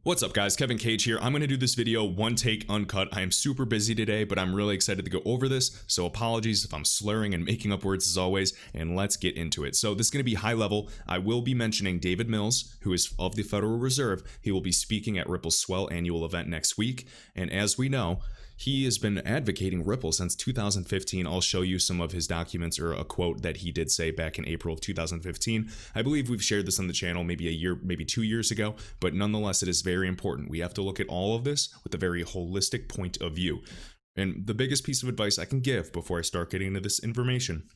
What's up guys, Kevin Cage here. I'm going to do this video one take uncut. I am super busy today, but I'm really excited to go over this. So apologies if I'm slurring and making up words as always, and let's get into it. So this is going to be high level. I will be mentioning David Mills, who is of the Federal Reserve. He will be speaking at Ripple's Swell annual event next week. And as we know, he has been advocating Ripple since 2015. I'll show you some of his documents or a quote that he did say back in April of 2015. I believe we've shared this on the channel maybe a year, maybe 2 years ago, but nonetheless, it is very important. We have to look at all of this with a very holistic point of view. And the biggest piece of advice I can give before I start getting into this information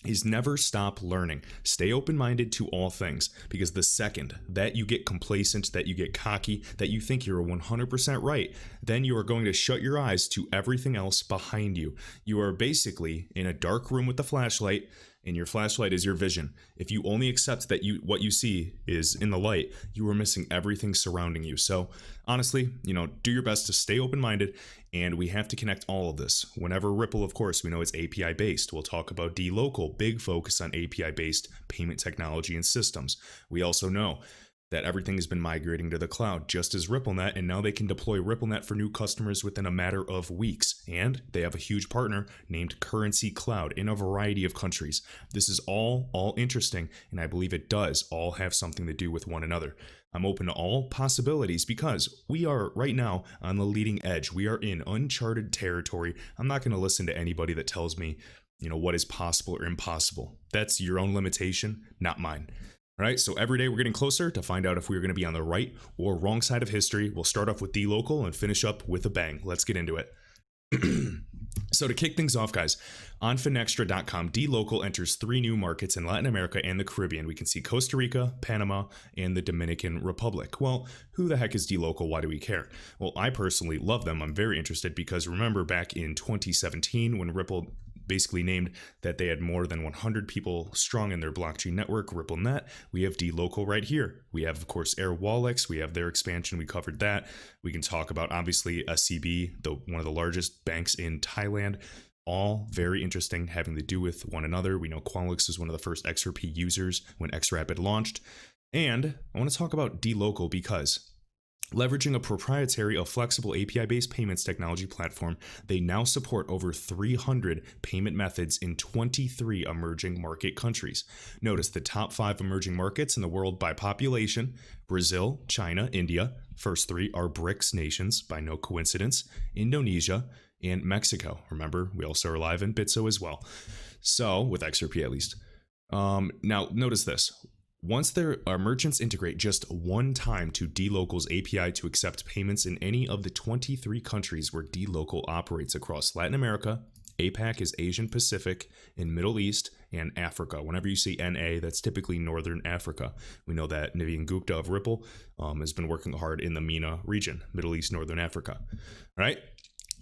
is never stop learning. Stay open-minded to all things, because the second that you get complacent, that you get cocky, that you think you're 100% right, then you are going to shut your eyes to everything else behind you. You are basically in a dark room with a flashlight, and your flashlight is your vision. If you only accept that what you see is in the light, you are missing everything surrounding you. So honestly, do your best to stay open-minded, and we have to connect all of this. Whenever Ripple, of course, we know it's API based. We'll talk about DLocal, big focus on API based payment technology and systems. We also know that everything has been migrating to the cloud, just as RippleNet, and now they can deploy RippleNet for new customers within a matter of weeks. And they have a huge partner named Currency Cloud in a variety of countries. This is all interesting, and I believe it does all have something to do with one another. I'm open to all possibilities because we are right now on the leading edge. We are in uncharted territory. I'm not going to listen to anybody that tells me, what is possible or impossible. That's your own limitation, not mine. All right, so every day we're getting closer to find out if we're going to be on the right or wrong side of history. We'll start off with DLocal and finish up with a bang. Let's get into it. So to kick things off, guys, on finextra.com, DLocal enters 3 new markets in Latin America and the Caribbean. We can see Costa Rica, Panama, and the Dominican Republic. Well, who the heck is DLocal? Why do we care? Well, I personally love them. I'm very interested because remember back in 2017 when Ripple basically named that they had more than 100 people strong in their blockchain network, RippleNet. We have DLocal right here. We have, of course, AirWallex. We have their expansion. We covered that. We can talk about, obviously, SCB, one of the largest banks in Thailand. All very interesting, having to do with one another. We know Qualix is one of the first XRP users when XRP had launched. And I want to talk about DLocal because leveraging a proprietary flexible API-based payments technology platform, they now support over 300 payment methods in 23 emerging market countries. Notice the top 5 emerging markets in the world by population: Brazil, China, India. First 3 are BRICS nations, by no coincidence, Indonesia, and Mexico. Remember, we also are live in Bitso as well. So, with XRP at least. Now, notice this. Once their merchants integrate just one time to DLocal's API to accept payments in any of the 23 countries where DLocal operates across Latin America, APAC is Asian Pacific, and Middle East, and Africa. Whenever you see NA, that's typically Northern Africa. We know that Naveen Gupta of Ripple has been working hard in the MENA region, Middle East, Northern Africa. All right?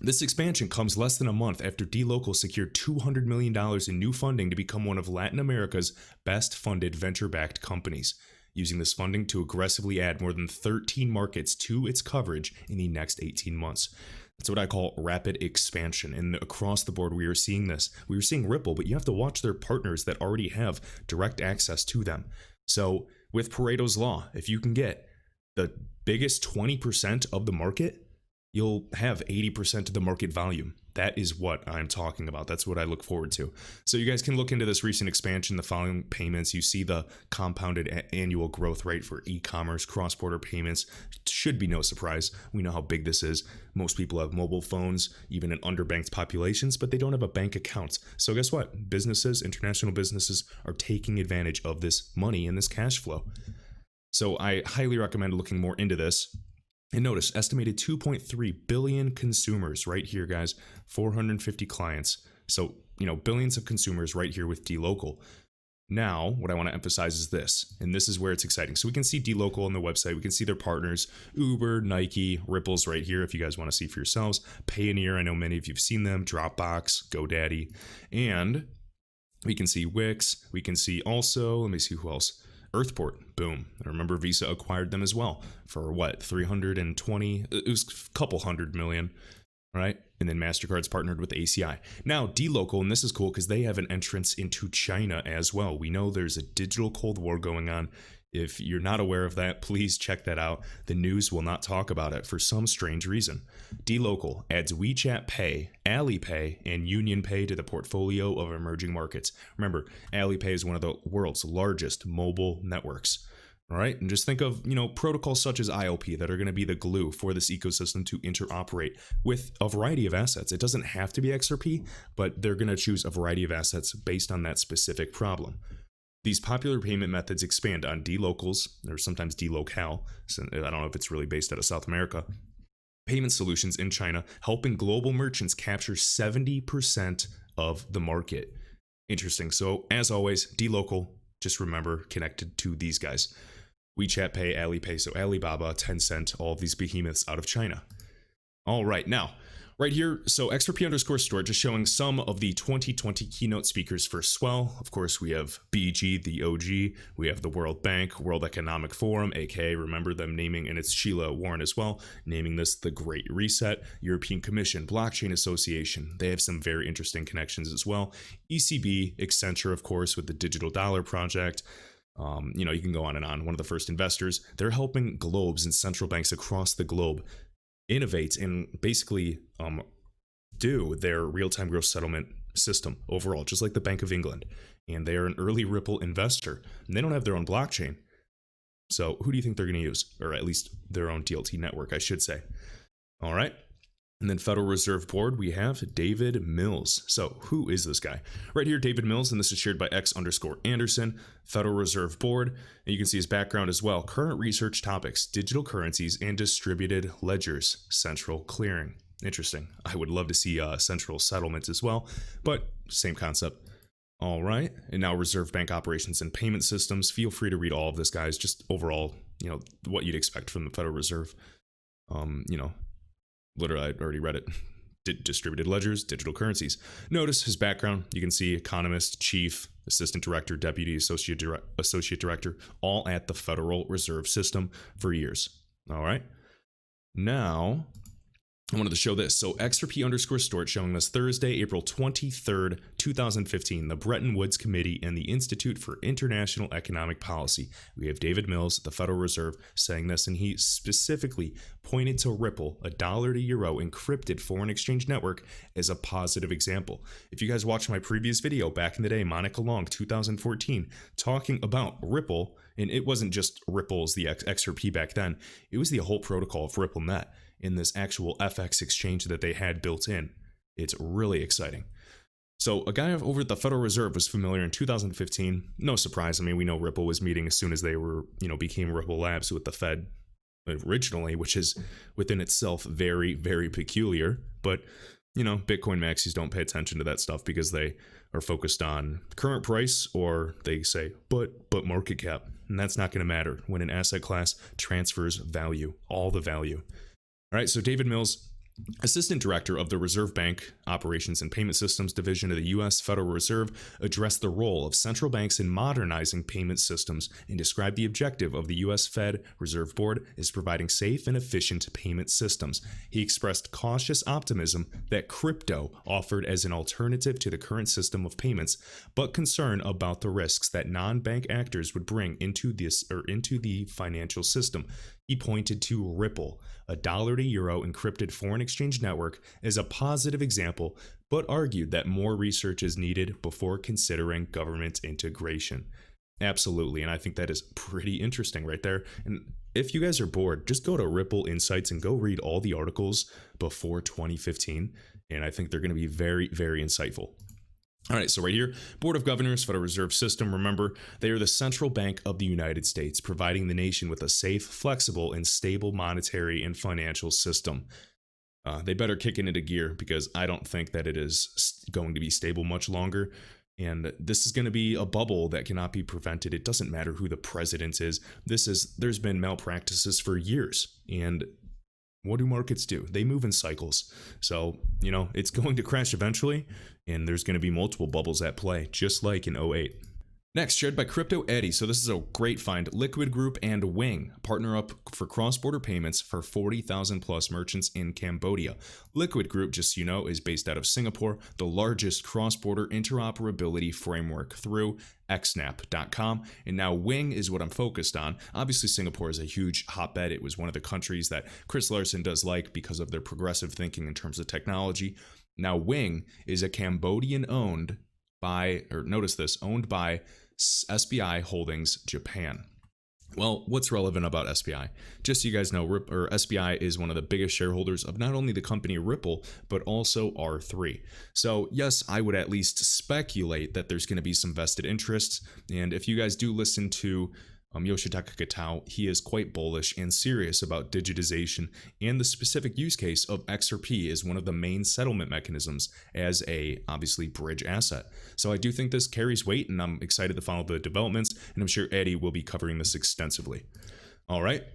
This expansion comes less than a month after DLocal secured $200 million in new funding to become one of Latin America's best-funded venture-backed companies, using this funding to aggressively add more than 13 markets to its coverage in the next 18 months. That's what I call rapid expansion, and across the board we are seeing this. We are seeing Ripple, but you have to watch their partners that already have direct access to them. So with Pareto's Law, if you can get the biggest 20% of the market, you'll have 80% of the market volume. That is what I'm talking about. That's what I look forward to. So you guys can look into this recent expansion, the following payments. You see the compounded annual growth rate for e-commerce, cross-border payments. Should be no surprise. We know how big this is. Most people have mobile phones, even in underbanked populations, but they don't have a bank account. So guess what? Businesses, international businesses, are taking advantage of this money and this cash flow. So I highly recommend looking more into this. And notice, estimated 2.3 billion consumers right here, guys, 450 clients. So, billions of consumers right here with DLocal. Now, what I want to emphasize is this, and this is where it's exciting. So we can see DLocal on the website. We can see their partners, Uber, Nike, Ripple's right here if you guys want to see for yourselves. Payoneer, I know many of you have seen them, Dropbox, GoDaddy, and we can see Wix. We can see also, let me see who else. Earthport, boom. I remember Visa acquired them as well for what, 320, it was a couple $100 million, right? And then MasterCard's partnered with ACI. Now, DLocal, and this is cool because they have an entrance into China as well. We know there's a digital Cold War going on If you're not aware of that, please check that out. The news will not talk about it for some strange reason. DLocal adds WeChat Pay, Alipay, and Union Pay to the portfolio of emerging markets. Remember, Alipay is one of the world's largest mobile networks. All right, and just think of, protocols such as IOP that are going to be the glue for this ecosystem to interoperate with a variety of assets. It doesn't have to be XRP, but they're going to choose a variety of assets based on that specific problem. These popular payment methods expand on DLocals, or sometimes DLocal, so I don't know if it's really based out of South America, payment solutions in China, helping global merchants capture 70% of the market. Interesting. So as always, DLocal, just remember, connected to these guys. WeChat Pay, Alipay, so Alibaba, Tencent, all of these behemoths out of China. All right, now, right here, so XRP_store just showing some of the 2020 keynote speakers for Swell. Of course, we have BG, the OG. We have the World Bank, World Economic Forum, aka remember them naming, and it's Sheila Warren as well, naming this the Great Reset, European Commission, Blockchain Association. They have some very interesting connections as well. ECB, Accenture, of course, with the Digital Dollar Project. You can go on and on. One of the first investors. They're helping globes and central banks across the globe innovate and basically do their real-time gross settlement system overall, just like the Bank of England. And they are an early Ripple investor, and they don't have their own blockchain. So who do you think they're going to use? Or at least their own DLT network, I should say. All right. And then Federal Reserve Board, we have David Mills. So who is this guy? Right here, David Mills, and this is shared by X_Anderson, Federal Reserve Board. And you can see his background as well. Current research topics, digital currencies and distributed ledgers, central clearing. Interesting. I would love to see central settlements as well, but same concept. All right. And now Reserve Bank operations and payment systems. Feel free to read all of this, guys. Just overall, what you'd expect from the Federal Reserve. Literally, I already read it. Distributed ledgers, digital currencies. Notice his background. You can see economist, chief, assistant director, deputy, associate director, all at the Federal Reserve System for years. All right. Now, I wanted to show this. So XRP_store showing us Thursday, April 23rd, 2015, the Bretton Woods Committee and the Institute for International Economic Policy. We have David Mills, the Federal Reserve, saying this, and he specifically pointed to Ripple, a dollar to euro encrypted foreign exchange network, as a positive example. If you guys watched my previous video back in the day, Monica Long, 2014, talking about Ripple, and it wasn't just Ripple's the XRP back then, it was the whole protocol of RippleNet in this actual FX exchange that they had built in. It's really exciting. So a guy over at the Federal Reserve was familiar in 2015. No surprise. I mean, we know Ripple was meeting as soon as they were, became Ripple Labs with the Fed originally, which is within itself very, very peculiar. But, Bitcoin maxis don't pay attention to that stuff because they are focused on current price, or they say, but market cap. And that's not going to matter when an asset class transfers value, all the value. All right, so David Mills, Assistant Director of the Reserve Bank Operations and Payment Systems Division of the U.S. Federal Reserve, addressed the role of central banks in modernizing payment systems and described the objective of the U.S. Fed Reserve Board as providing safe and efficient payment systems. He expressed cautious optimism that crypto offered as an alternative to the current system of payments, but concern about the risks that non-bank actors would bring into the financial system. He pointed to Ripple, a dollar to euro encrypted foreign exchange network, as a positive example, but argued that more research is needed before considering government integration. Absolutely, and I think that is pretty interesting right there. And if you guys are bored, just go to Ripple Insights and go read all the articles before 2015, and I think they're going to be very, very insightful. All right, so right here, Board of Governors, Federal Reserve System. Remember, they are the central bank of the United States, providing the nation with a safe, flexible, and stable monetary and financial system. They better kick it into gear, because I don't think that it is going to be stable much longer. And this is going to be a bubble that cannot be prevented. It doesn't matter who the president is. There's been malpractices for years. And what do markets do? They move in cycles. So, it's going to crash eventually, and there's going to be multiple bubbles at play, just like in '08. Next, shared by Crypto Eddie. So this is a great find. Liquid Group and Wing partner up for cross-border payments for 40,000 plus merchants in Cambodia. Liquid Group, just so you know, is based out of Singapore, the largest cross-border interoperability framework through xnap.com. And now Wing is what I'm focused on. Obviously, Singapore is a huge hotbed. It was one of the countries that Chris Larson does like because of their progressive thinking in terms of technology. Now Wing is a Cambodian owned by SBI Holdings Japan. Well, what's relevant about SBI? Just so you guys know, SBI is one of the biggest shareholders of not only the company Ripple, but also R3. So yes, I would at least speculate that there's going to be some vested interests. And if you guys do listen to Yoshitaka Kitao, he is quite bullish and serious about digitization, and the specific use case of XRP is one of the main settlement mechanisms as a obviously bridge asset. So I do think this carries weight, and I'm excited to follow the developments, and I'm sure Eddie will be covering this extensively. All right.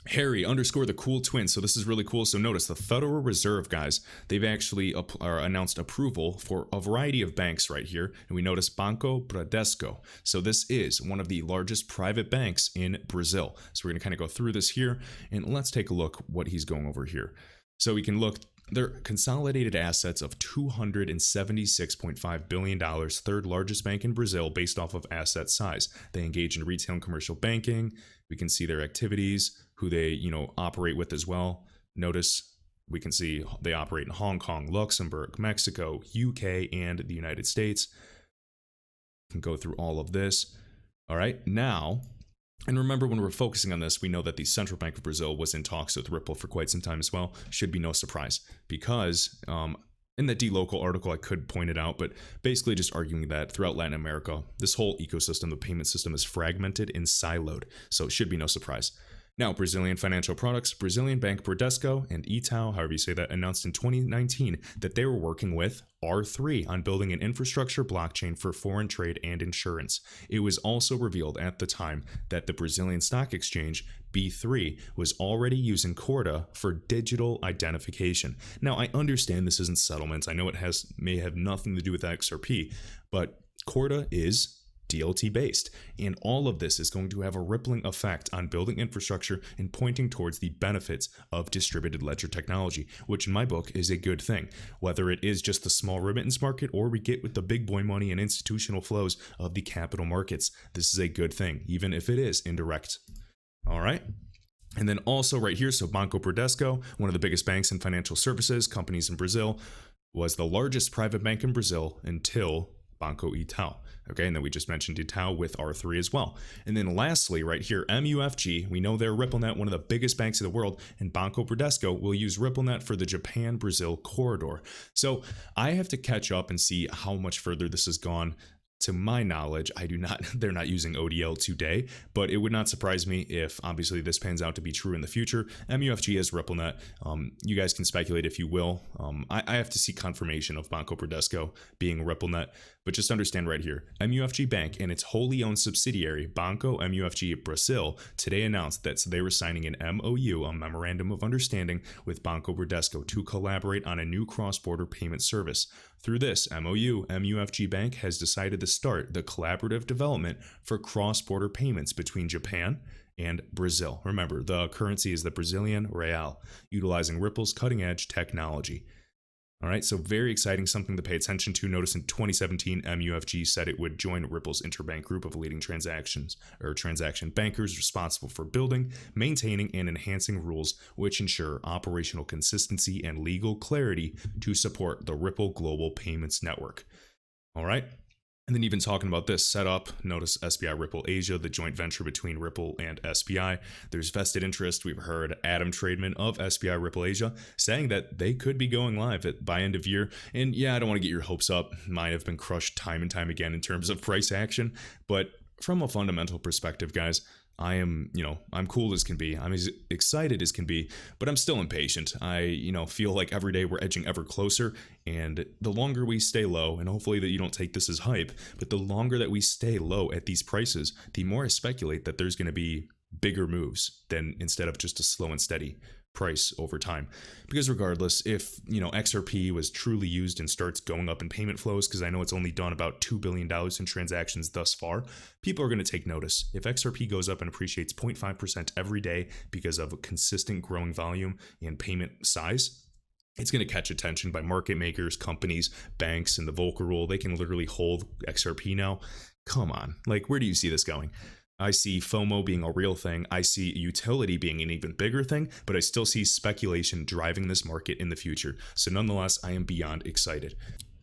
Harry _ the cool twin. So this is really cool. So notice the Federal Reserve, guys, they've actually announced approval for a variety of banks right here. And we notice Banco Bradesco. So this is one of the largest private banks in Brazil. So we're going to kind of go through this here, and let's take a look what he's going over here. So we can look. Their consolidated assets of $276.5 billion, third largest bank in Brazil based off of asset size. They engage in retail and commercial banking. We can see their activities, who they operate with as well. Notice we can see they operate in Hong Kong, Luxembourg, Mexico, UK, and the United States. We can go through all of this. All right, now. And remember, when we're focusing on this, we know that the Central Bank of Brazil was in talks with Ripple for quite some time as well. Should be no surprise, because in the DLocal article, I could point it out, but basically just arguing that throughout Latin America, this whole ecosystem, the payment system, is fragmented and siloed. So it should be no surprise. Now, Brazilian financial products, Brazilian Bank Bradesco and Itaú, however you say that, announced in 2019 that they were working with R3 on building an infrastructure blockchain for foreign trade and insurance. It was also revealed at the time that the Brazilian stock exchange, B3, was already using Corda for digital identification. Now, I understand this isn't settlements. I know it may have nothing to do with XRP, but Corda is DLT based, and all of this is going to have a rippling effect on building infrastructure and pointing towards the benefits of distributed ledger technology, which in my book is a good thing. Whether it is just the small remittance market or we get with the big boy money and institutional flows of the capital markets, this is a good thing, even if it is indirect. All right. And then also right here, so Banco Bradesco, one of the biggest banks and financial services companies in Brazil, was the largest private bank in Brazil until Banco Itaú. Okay, and then we just mentioned Itaú with R3 as well. And then lastly, right here, MUFG, we know they're RippleNet, one of the biggest banks in the world, and Banco Bradesco will use RippleNet for the Japan-Brazil corridor. So I have to catch up and see how much further this has gone. To my knowledge, they're not using ODL today, but it would not surprise me if obviously this pans out to be true in the future. MUFG is RippleNet. You guys can speculate if you will. I have to see confirmation of Banco Bradesco being RippleNet, but just understand right here, MUFG Bank and its wholly owned subsidiary, Banco MUFG Brazil, today announced that they were signing an MOU, a Memorandum of Understanding, with Banco Bradesco to collaborate on a new cross-border payment service. Through this MOU, MUFG Bank has decided to start the collaborative development for cross-border payments between Japan and Brazil. Remember, the currency is the Brazilian real, utilizing Ripple's cutting-edge technology. All right, so very exciting, something to pay attention to. Notice in 2017, MUFG said it would join Ripple's interbank group of leading transaction bankers responsible for building, maintaining, and enhancing rules which ensure operational consistency and legal clarity to support the Ripple Global Payments Network. All right. And then even talking about this setup, notice SBI Ripple Asia, the joint venture between Ripple and SBI. There's vested interest. We've heard Adam Trademan of SBI Ripple Asia saying that they could be going live by end of year. And yeah, I don't want to get your hopes up. Mine have been crushed time and time again in terms of price action. But from a fundamental perspective, guys, I'm cool as can be. I'm as excited as can be, but I'm still impatient. I, feel like every day we're edging ever closer, and the longer we stay low, and hopefully that you don't take this as hype, but the longer that we stay low at these prices, the more I speculate that there's going to be bigger moves than instead of just a slow and steady price over time. Because regardless, if XRP was truly used and starts going up in payment flows, because I know it's only done about $2 billion in transactions thus far, people are going to take notice. If XRP goes up and appreciates 0.5% every day because of a consistent growing volume and payment size, it's going to catch attention by market makers, companies, banks, and the Volcker rule. They can literally hold XRP now. Come on, like, where do you see this going? I see FOMO being a real thing. I see utility being an even bigger thing, but I still see speculation driving this market in the future. So nonetheless, I am beyond excited.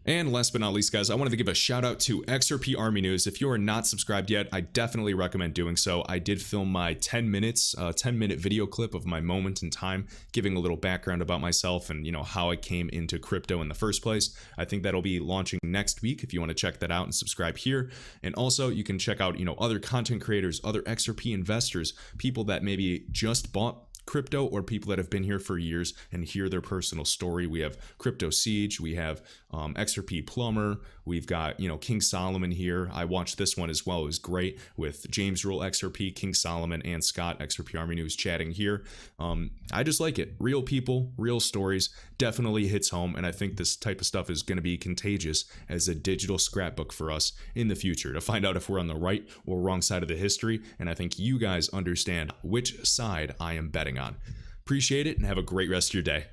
And last but not least, guys, I wanted to give a shout out to XRP Army News. If you are not subscribed yet, I definitely recommend doing so. I did film my 10-minute video clip of my moment in time, giving a little background about myself and how I came into crypto in the first place. I think that'll be launching next week if you want to check that out and subscribe here. And also you can check out other content creators, other XRP investors, people that maybe just bought crypto or people that have been here for years and hear their personal story. We have Crypto Siege, we have XRP Plumber, we've got King Solomon here. I watched this one as well. It was great with James Rule XRP, King Solomon, and Scott XRP Army News chatting here. I just like it. Real people, real stories, definitely hits home, and I think this type of stuff is going to be contagious as a digital scrapbook for us in the future to find out if we're on the right or wrong side of the history. And I think you guys understand which side I am betting on. Appreciate it and have a great rest of your day.